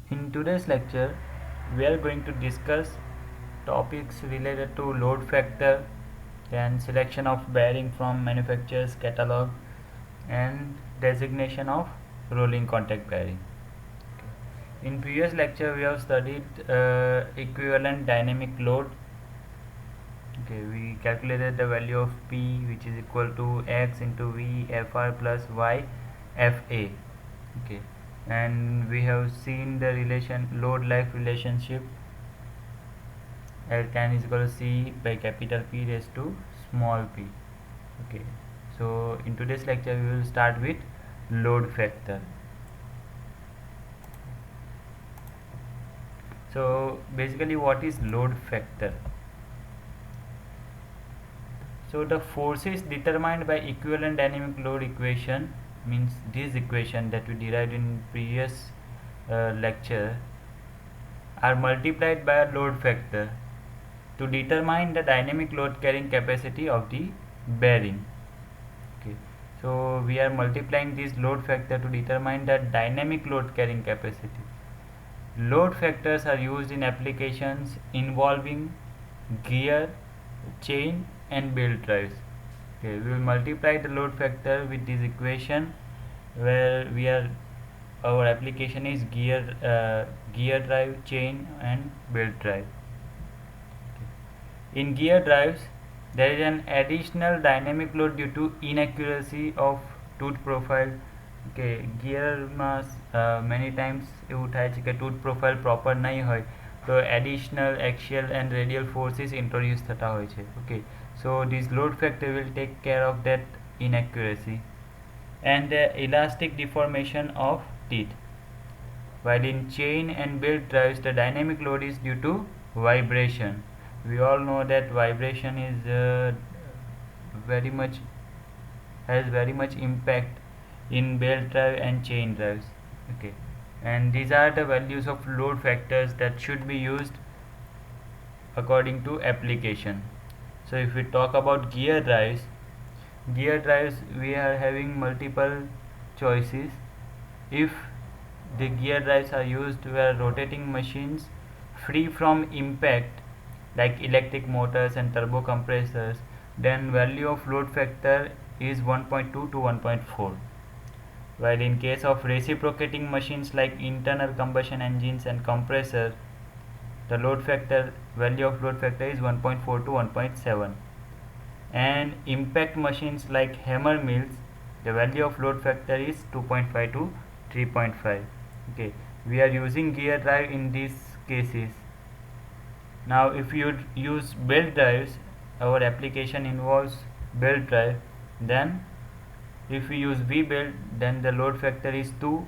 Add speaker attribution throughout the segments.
Speaker 1: In today's lecture, we are going to discuss topics related to load factor, then selection of bearing from manufacturer's catalog, and designation of rolling contact bearing. In previous lecture, we have studied equivalent dynamic load. Okay, we calculated the value of P, which is equal to X into V Fr plus Y Fa. Okay, and we have seen the relation load life relationship. L tan is equal to C by capital P raised to small p. Okay, so in today's lecture we will start with load factor. So basically, what is load factor? So the forces determined by equivalent dynamic load equation, means this equation that we derived in previous lecture, are multiplied by a load factor to determine the dynamic load carrying capacity of the bearing. Okay, so we are multiplying this load factor to determine the dynamic load carrying capacity. Load factors are used in applications involving gear, chain and belt drives. Okay, we will multiply the load factor with this equation where our application is gear drive, chain and belt drive. In gear drives, there is an additional dynamic load due to inaccuracy of tooth profile. Okay, ગિયરમાં many times એવું થાય છે કે tooth profile proper નહીં હોય તો additional axial and radial forces introduce થતા હોય છે. Okay, so this load factor will take care of that inaccuracy and the elastic deformation of teeth. While in chain and belt drives, the dynamic load is due to vibration. We all know that vibration is has very much impact in belt drive and chain drives. Okay, and these are the values of load factors that should be used according to application. So if we talk about gear drives, we are having multiple choices. If the gear drives are used where rotating machines free from impact like electric motors and turbo compressors, then value of load factor is 1.2 to 1.4. While in case of reciprocating machines like internal combustion engines and compressor, the value of load factor is 1.4 to 1.7. And impact machines like hammer mills, the value of load factor is 2.5 to 3.5. Okay, we are using gear drive in these cases. Now if you use belt drives, our application involves belt drive, then if we use V belt, then the load factor is 2.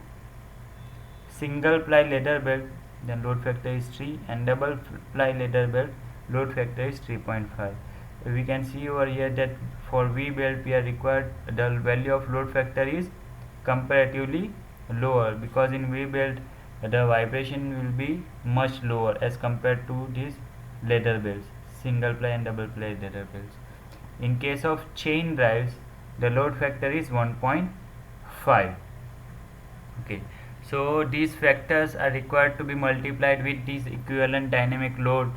Speaker 1: Single ply leather belt, then load factor is 3, and double ply leather belt, load factor is 3.5. We can see over here that for V belt we are required, the value of load factor is comparatively lower, because in V belt the vibration will be much lower as compared to these leather belts, single ply and double ply leather belts. In case of chain drives, the load factor is 1.5. Okay, so these factors are required to be multiplied with this equivalent dynamic load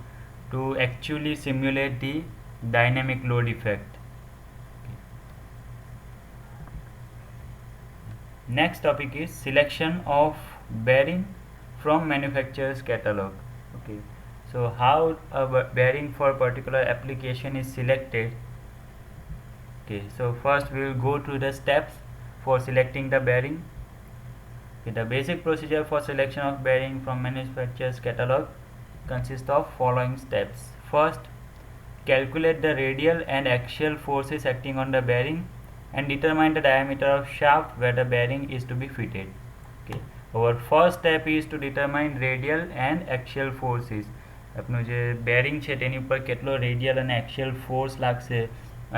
Speaker 1: to actually simulate the dynamic load effect. Okay. Next topic is selection of bearing from manufacturer's catalog. Okay, so how a bearing for particular application is selected. Okay, so first we will go through the steps for selecting the bearing. Okay, the basic procedure for selection of bearing from manufacturer's catalog consists of following steps. First, calculate the radial and axial forces acting on the bearing and determine the diameter of shaft where the bearing is to be fitted. Okay, our first step is to determine radial and axial forces. આપણું જે bearing છે તેની ઉપર કેટલો radial અને axial force લાગશે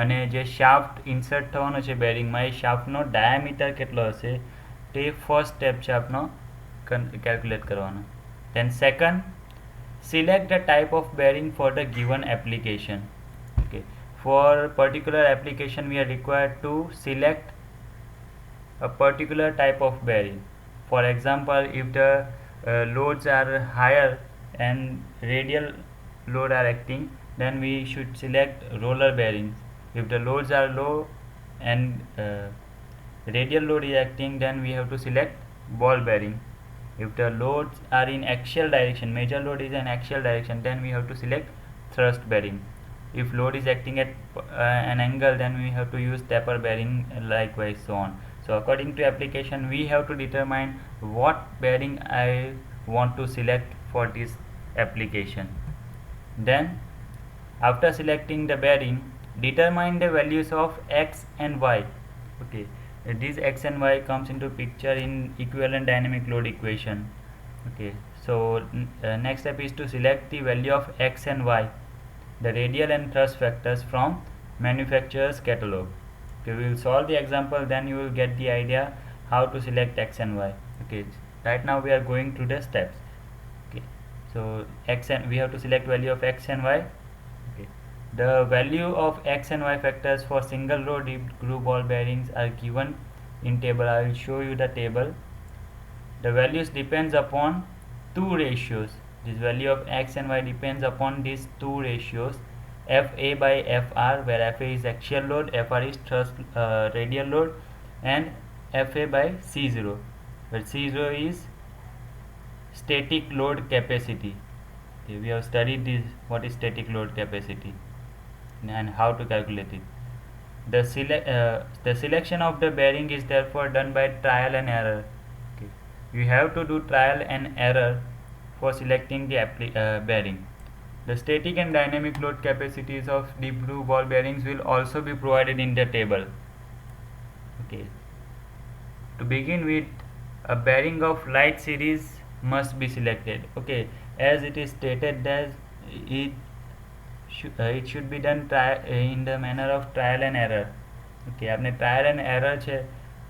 Speaker 1: અને જે શાફ્ટ ઇન્સર્ટ થવાનો છે બેરિંગમાં એ શાફ્ટનો ડાયામીટર કેટલો હશે તે ફર્સ્ટ સ્ટેપ છે આપણો કેલ્ક્યુલેટ કરવાનો. Then second, select the type of bearing for the given application. Okay, for particular application we are required to select a particular type of bearing. For example, if the loads are higher and radial load are acting, then we should select roller bearings. If the loads are low and radial load is acting, then we have to select ball bearing. If the loads are in axial direction, major load is in axial direction, then we have to select thrust bearing. If load is acting at an angle, then we have to use taper bearing, likewise so on. So according to application, we have to determine what bearing I want to select for this application. Then after selecting the bearing, determine the values of x and y. Okay, this x and y comes into picture in equivalent dynamic load equation. Okay, so next step is to select the value of x and y, the radial and thrust factors from manufacturer's catalog. Okay, we will solve the example, then you will get the idea how to select x and y. Okay, right now we are going through the steps. Okay, so x and we have to select value of x and y. Okay, the value of x and y factors for single row deep groove ball bearings are given in table. I will show you the table. The values depends upon two ratios. This value of x and y depends upon these two ratios, Fa by Fr, where Fa is axial load, Fr is thrust radial load, and Fa by C0, where C0 is static load capacity. Okay, we have studied this, what is static load capacity and how to calculate it. The selection of the bearing is therefore done by trial and error. Okay, you have to do trial and error for selecting the bearing. The static and dynamic load capacities of deep groove ball bearings will also be provided in the table. Okay, to begin with, a bearing of light series must be selected. Okay, as it is stated that it should be done in the manner of trial and error. Okay, आपने trial and error છે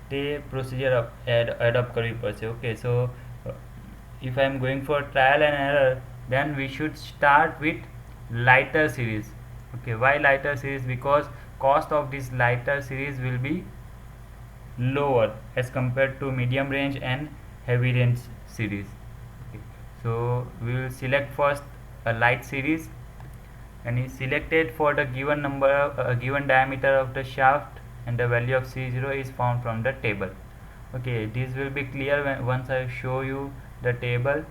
Speaker 1: તે procedure adopt કરવી પડશે. Okay, so if I am going for trial and error, then we should start with lighter series. Okay, why lighter series? Because cost of this lighter series will be lower as compared to medium range and heavy range series. Okay, so we will select first a light series, and is selected for the given number given diameter of the shaft, and the value of C0 is found from the table. Okay, this will be clear once I show you the table.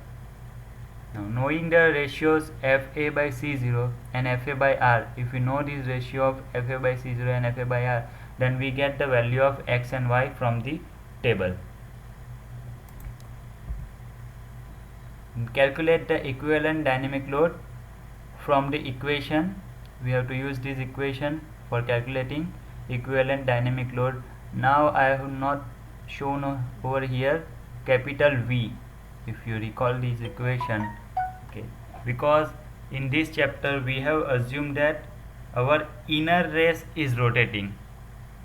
Speaker 1: Now, knowing the ratios Fa by C0 and Fa by R, if we know this ratio of Fa by C0 and Fa by R, then we get the value of x and y from the table. Calculate the equivalent dynamic load from the equation. We have to use this equation for calculating equivalent dynamic load. Now I have not shown over here capital V, if you recall this equation. Okay, because in this chapter we have assumed that our inner race is rotating.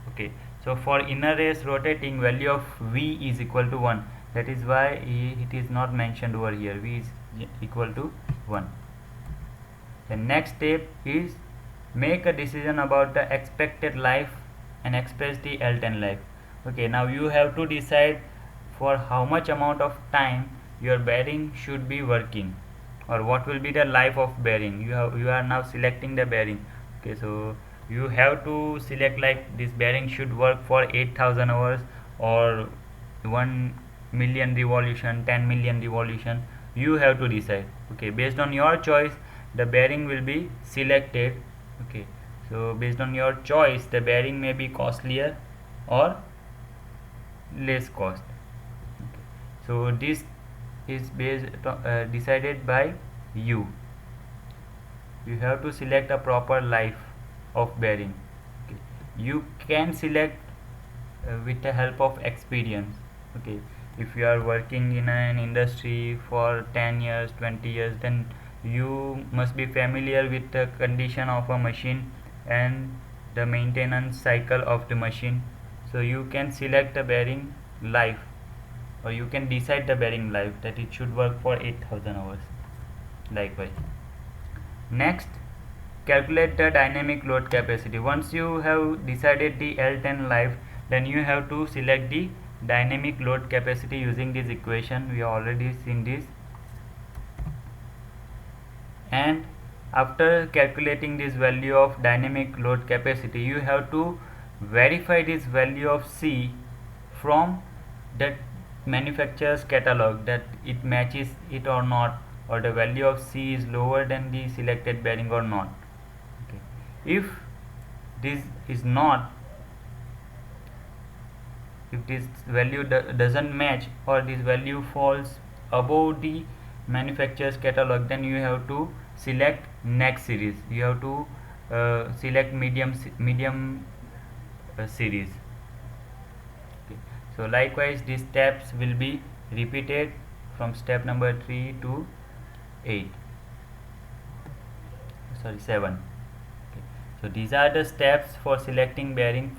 Speaker 1: Okay, so for inner race rotating, value of V is equal to 1. That is why it is not mentioned over here. V is equal to 1. The next step is make a decision about the expected life and express the L10 life. Okay, now you have to decide for how much amount of time your bearing should be working, or what will be the life of bearing. You are now selecting the bearing. Okay, so you have to select like this bearing should work for 8,000 hours or 1 million revolution, 10 million revolution. You have to decide. Okay, based on your choice the bearing will be selected. Okay, so based on your choice the bearing may be costlier or less cost. Okay, so this is based decided by you. You have to select a proper life of bearing. Okay, you can select with the help of experience. Okay, if you are working in an industry for 10 years, 20 years, then you must be familiar with the condition of a machine and the maintenance cycle of the machine. So you can select the bearing life, or you can decide the bearing life that it should work for 8,000 hours. Likewise, next, calculate the dynamic load capacity. Once you have decided the L10 life, then you have to select the dynamic load capacity using this equation. We have already seen this. And after calculating this value of dynamic load capacity, you have to verify this value of C from that manufacturer's catalog, that it matches it or not, or the value of C is lower than the selected bearing or not. Okay. If this is not, if this value doesn't match, or this value falls above the manufacturer's catalog, then you have to select next series. You have to select medium series. Okay. So likewise these steps will be repeated from step number 3 to 7. Okay. So these are the steps for selecting bearing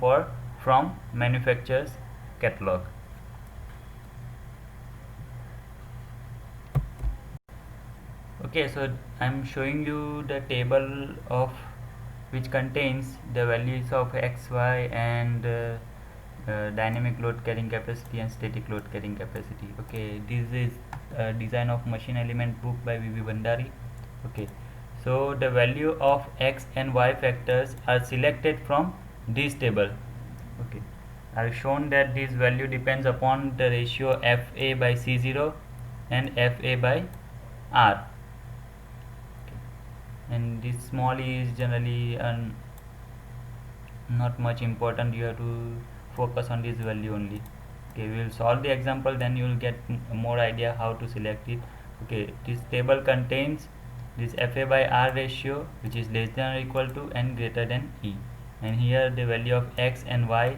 Speaker 1: from manufacturer's catalog. Okay, so I'm showing you the table of which contains the values of x, y, and dynamic load carrying capacity and static load carrying capacity. Okay, this is design of machine element book by V.V. Bhandari. Okay, so the value of x and y factors are selected from this table. Okay, I've shown that this value depends upon the ratio FA by C0 and FA by R. And this small e is generally not much important. You have to focus on this value only. Okay, we will solve the example, then you will get more idea how to select it. Okay, this table contains this FA by R ratio, which is less than or equal to and greater than E, and here the value of x and y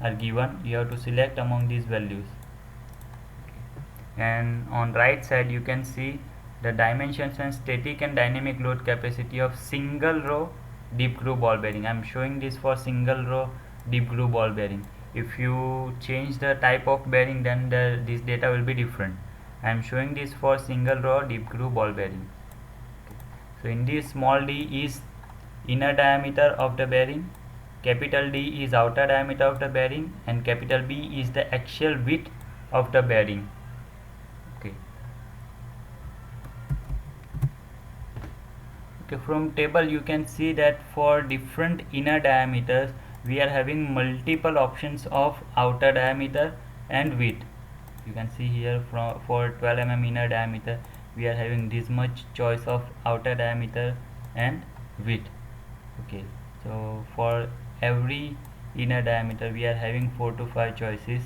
Speaker 1: are given. You have to select among these values. Okay. And on right side you can see the dimensions and static and dynamic load capacity of single row deep groove ball bearing. I am showing this for single row deep groove ball bearing. If you change the type of bearing, then this data will be different. I am showing this for single row deep groove ball bearing. Okay. So in this, small d is inner diameter of the bearing, capital D is outer diameter of the bearing, and capital B is the axial width of the bearing. Okay. Okay, from table you can see that for different inner diameters we are having multiple options of outer diameter and width. You can see here for 12 mm inner diameter we are having this much choice of outer diameter and width. Okay, so for every inner diameter we are having 4 to 5 choices.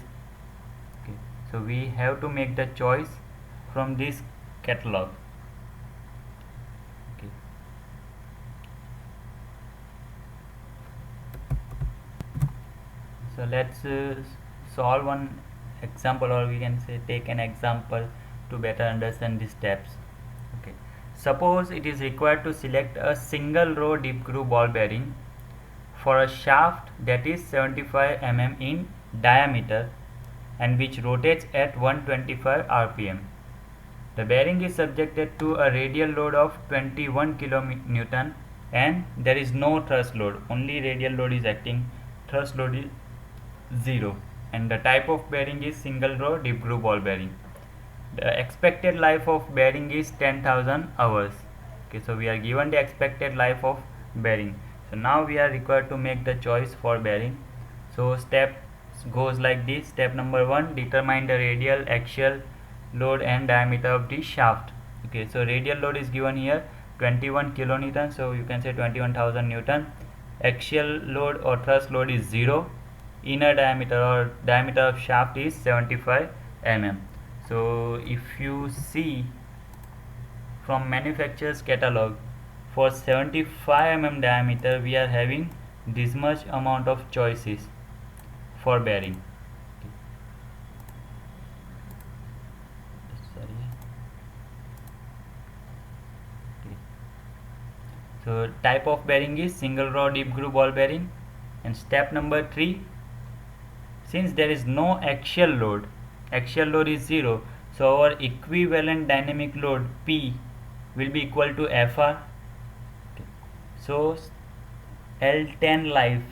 Speaker 1: Okay, so we have to make the choice from this catalog. Okay. So let's solve one example, or we can say take an example to better understand the steps. Okay, suppose it is required to select a single row deep groove ball bearing for a shaft that is 75 mm in diameter and which rotates at 125 rpm. The bearing is subjected to a radial load of 21 kN and there is no thrust load, only radial load is acting, thrust load is 0, and the type of bearing is single row deep groove ball bearing. The expected life of bearing is 10,000 hours. Okay, so we are given the expected life of bearing. So now we are required to make the choice for bearing. So step goes like this. Step number 1, determine the radial, axial load and diameter of the shaft. Okay, so radial load is given here 21 kilonewton, so you can say 21,000 newton. Axial load or thrust load is 0. Inner diameter or diameter of shaft is 75 mm. So if you see from manufacturer's catalog, for 75 mm diameter we are having this much amount of choices for bearing. So type of bearing is single row deep groove ball bearing. And step number 3, since there is no axial load is 0, so our equivalent dynamic load P will be equal to Fr. Okay. So L10 life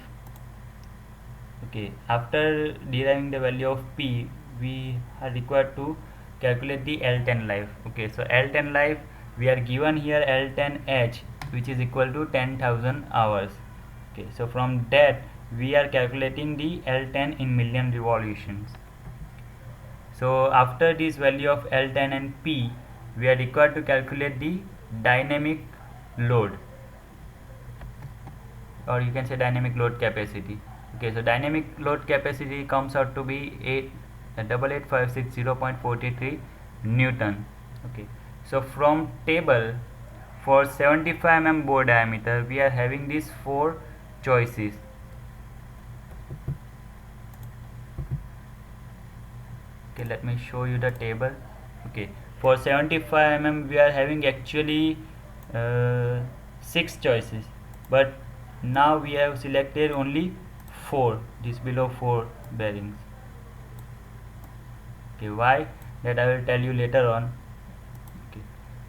Speaker 1: Okay, after deriving the value of P, we are required to calculate the L10 life. Okay, so L10 life, we are given here L10H, which is equal to 10,000 hours. Okay, so from that we are calculating the L10 in million revolutions. So after this value of L10 and P, we are required to calculate the dynamic load, or you can say dynamic load capacity. Okay, so dynamic load capacity comes out to be 88560.43 Newton. Okay, so from table, for 75 mm bore diameter, we are having these four choices. Okay, let me show you the table. Okay, for 75 mm we are having actually 6 choices, but now we have selected only 4, this below 4 bearings. Okay, why, that I will tell you later on. Okay,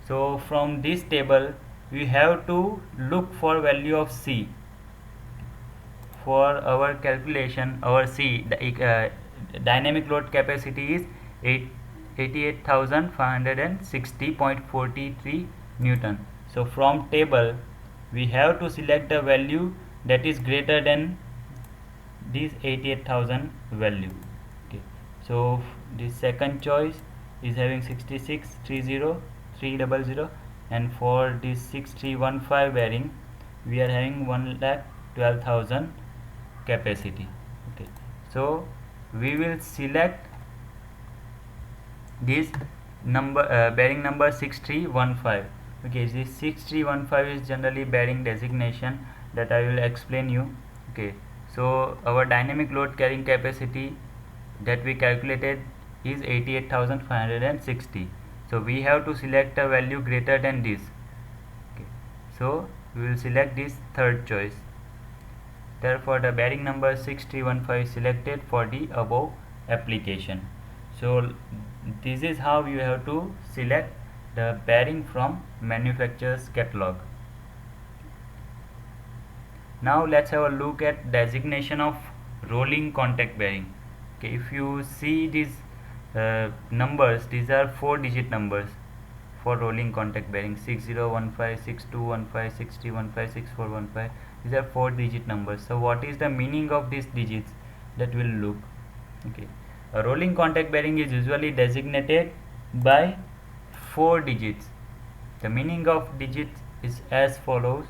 Speaker 1: so from this table we have to look for value of C. For our calculation, our C, the dynamic load capacity is 88,560.43 Newton. So from table we have to select the value that is greater than this 88,000 value. Okay, so the second choice is having 66,30,300, and for this 6315 bearing we are having 1,12,000 capacity. Okay, so we will select this number, bearing number 6315. Okay, this 6315 is generally bearing designation that I will explain you. Okay, so our dynamic load carrying capacity that we calculated is 88,560. So we have to select a value greater than this. Okay, so we will select this third choice. Therefore the bearing number 6315 is selected for the above application. So this is how you have to select the bearing from manufacturer's catalog. Now let's have a look at designation of rolling contact bearing. Okay, if you see these numbers, these are 4-digit numbers for rolling contact bearing: 6015, 6215, 6015, 6415. These are 4-digit numbers. So what is the meaning of these digits? That will look. Okay, a rolling contact bearing is usually designated by 4 digits. The meaning of digits is as follows.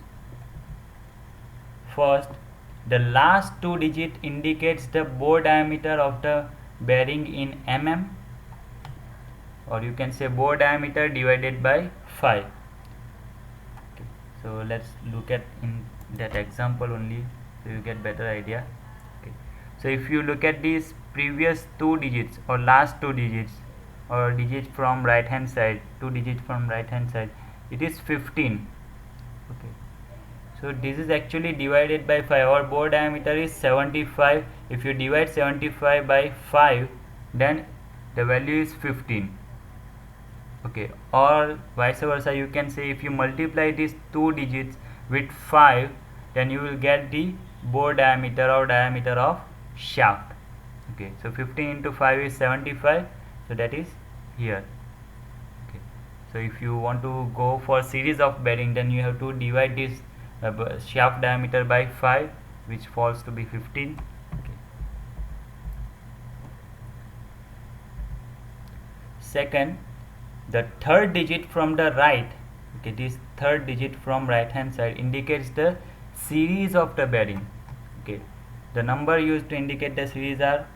Speaker 1: First, the last 2 digit indicates the bore diameter of the bearing in mm, or you can say bore diameter divided by 5. Okay, so let's look at in that example only so you get better idea. Okay, so if you look at these previous 2 digits or last 2 digits or digits from right hand side, 2 digits from right hand side, it is 15. Okay, so this is actually divided by 5. Our bore diameter is 75. If you divide 75 by 5, then the value is 15. Okay, or vice versa, you can say if you multiply these 2 digits with 5, then you will get the bore diameter or diameter of shaft. Okay, so 15 into 5 is 75, so that is here. Okay, so if you want to go for series of bearing, then you have to divide this shaft diameter by 5, which falls to be 15. Okay. Second, the third digit from the right, okay, this third digit from right hand side indicates the series of the bearing. Okay, the number used to indicate the series are,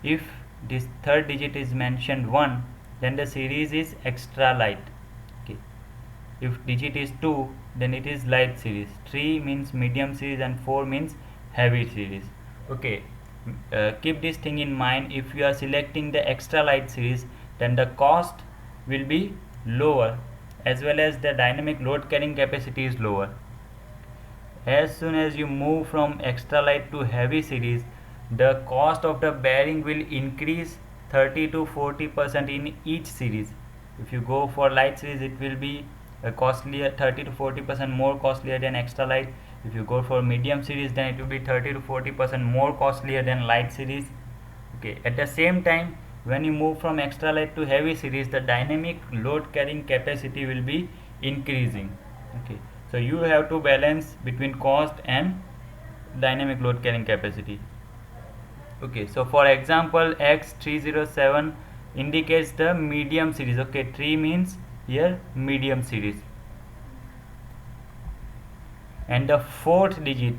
Speaker 1: if this third digit is mentioned 1, then the series is extra light. Okay, if digit is 2, then it is light series, 3 means medium series, and 4 means heavy series. Okay, keep this thing in mind. If you are selecting the extra light series, then the cost will be lower, as well as the dynamic load carrying capacity is lower. As soon as you move from extra light to heavy series, the cost of the bearing will increase 30 to 40% in each series. If you go for light series, it will be costlier, 30 to 40% more costlier than extra light. If you go for medium series, then it will be 30 to 40% more costlier than light series. Okay, at the same time, when you move from extra light to heavy series, the dynamic load carrying capacity will be increasing. Okay, so you have to balance between cost and dynamic load carrying capacity. Okay, so for example, X307 indicates the medium series. Okay, 3 means here medium series, and the fourth digit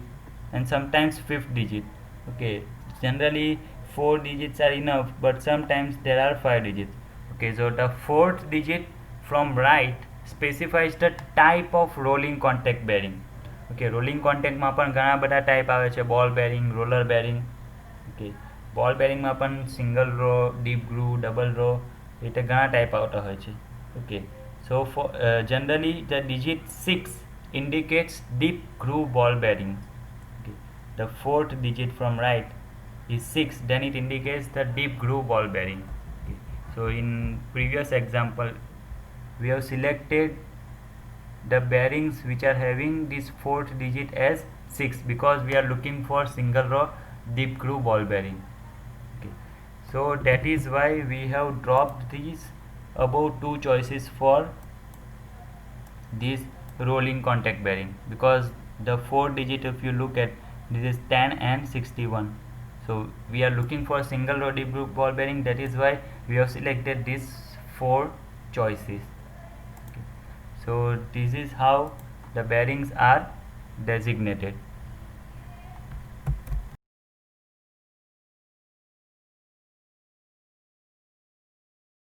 Speaker 1: and sometimes fifth digit. Okay, generally 4 digits are enough, but sometimes there are 5 digits. Okay, so the fourth digit from right specifies the type of rolling contact bearing. Okay, rolling contact માં પણ ઘણા બધા type આવે છે, ball bearing, roller bearing. Okay, ball bearing માં પણ single row, deep groove, double row, એટલે ઘણા type આવતા હોય છે. Okay, so for generally the digit 6 indicates deep groove ball bearing. Okay, the fourth digit from right is 6, then it indicates the deep groove ball bearing. Okay, so in previous example we have selected the bearings which are having this fourth digit as 6 because we are looking for single row deep groove ball bearing. Okay, so that is why we have dropped these above two choices for this rolling contact bearing, because the four digit, if you look at, this is 10 and 61, so we are looking for single row deep groove ball bearing. That is why we have selected these four choices. Okay, so this is how the bearings are designated.